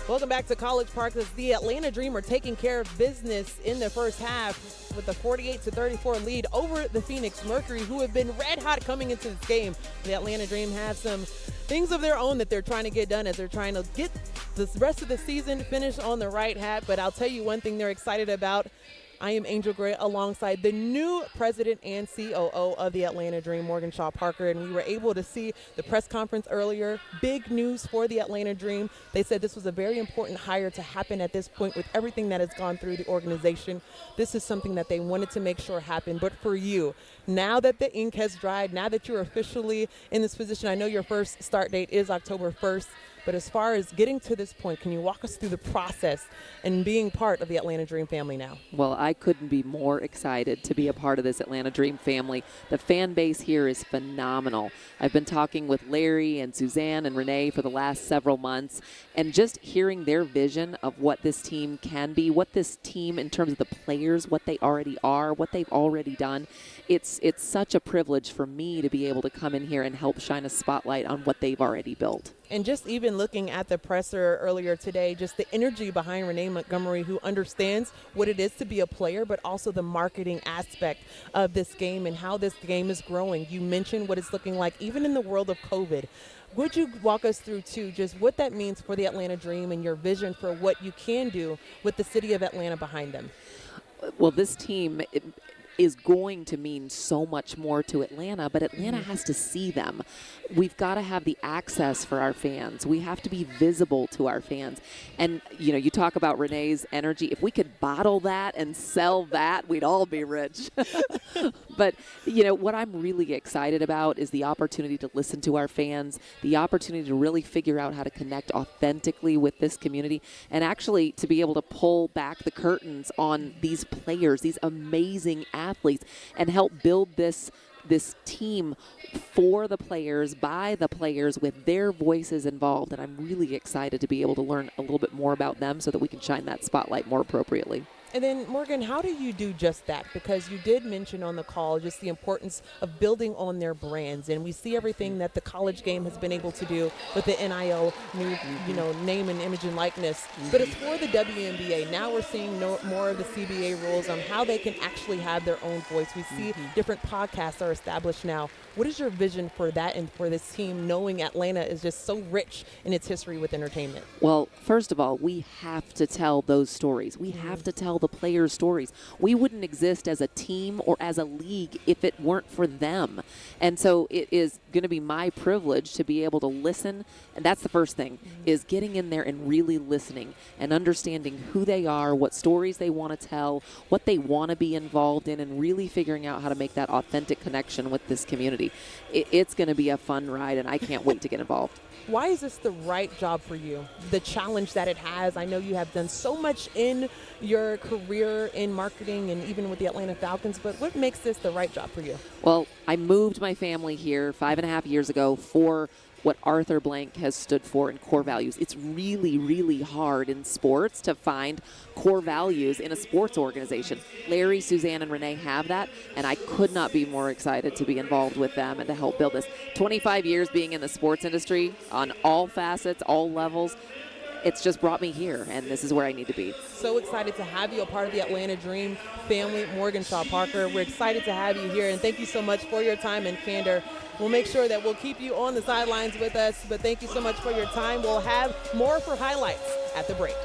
Welcome back to College Park as the Atlanta Dream are taking care of business in the first half with a 48-34 lead over the Phoenix Mercury, who have been red hot coming into this game. The Atlanta Dream have some things of their own that they're trying to get done as they're trying to get the rest of the season finished on the right hat. But I'll tell you one thing they're excited about. I am Angel Gray alongside the new president and COO of the Atlanta Dream, Morgan Shaw Parker, and we were able to see the press conference earlier. Big news for the Atlanta Dream. They said this was a very important hire to happen at this point with everything that has gone through the organization. This is something that they wanted to make sure happened. But for you, now that the ink has dried, now that you're officially in this position, I know your first start date is October 1st. But as far as getting to this point, can you walk us through the process and being part of the Atlanta Dream family now? Well, I couldn't be more excited to be a part of this Atlanta Dream family. The fan base here is phenomenal. I've been talking with Larry and Suzanne and Renee for the last several months, and just hearing their vision of what this team can be, what this team in terms of the players, what they already are, what they've already done. It's such a privilege for me to be able to come in here and help shine a spotlight on what they've already built. And just even looking at the presser earlier today, just the energy behind Renee Montgomery, who understands what it is to be a player, but also the marketing aspect of this game and how this game is growing. You mentioned what it's looking like even in the world of COVID. Would you walk us through, too, just what that means for the Atlanta Dream and your vision for what you can do with the city of Atlanta behind them? Well, this team is going to mean so much more to Atlanta, but Atlanta has to see them. We've got to have the access for our fans. We have to be visible to our fans. And, you talk about Renee's energy. If we could bottle that and sell that, we'd all be rich. But, what I'm really excited about is the opportunity to listen to our fans, the opportunity to really figure out how to connect authentically with this community, and actually to be able to pull back the curtains on these players, these amazing athletes, and help build this team for the players, by the players, with their voices involved. And I'm really excited to be able to learn a little bit more about them so that we can shine that spotlight more appropriately. And then, Morgan, how do you do just that? Because you did mention on the call just the importance of building on their brands. And we see everything that the college game has been able to do with the NIL, name and image and likeness. But it's for the WNBA. Now we're seeing more of the CBA rules on how they can actually have their own voice. We see different podcasts are established now. What is your vision for that and for this team, knowing Atlanta is just so rich in its history with entertainment? Well, first of all, we have to tell those stories. We have to tell the players' stories. We wouldn't exist as a team or as a league if it weren't for them. And so it is going to be my privilege to be able to listen. And that's the first thing, is getting in there and really listening and understanding who they are, what stories they want to tell, what they want to be involved in, and really figuring out how to make that authentic connection with this community. It's going to be a fun ride, and I can't wait to get involved. Why is this the right job for you? The challenge that it has. I know you have done so much in your career in marketing and even with the Atlanta Falcons, but what makes this the right job for you? Well, I moved my family here 5.5 years ago for what Arthur Blank has stood for in core values. It's really, really hard in sports to find core values in a sports organization. Larry, Suzanne, and Renee have that, and I could not be more excited to be involved with them and to help build this. 25 years being in the sports industry on all facets, all levels, it's just brought me here, and this is where I need to be. So excited to have you a part of the Atlanta Dream family. Morgan Shaw Parker, we're excited to have you here, and thank you so much for your time and candor. We'll make sure that we'll keep you on the sidelines with us, but thank you so much for your time. We'll have more for highlights at the break.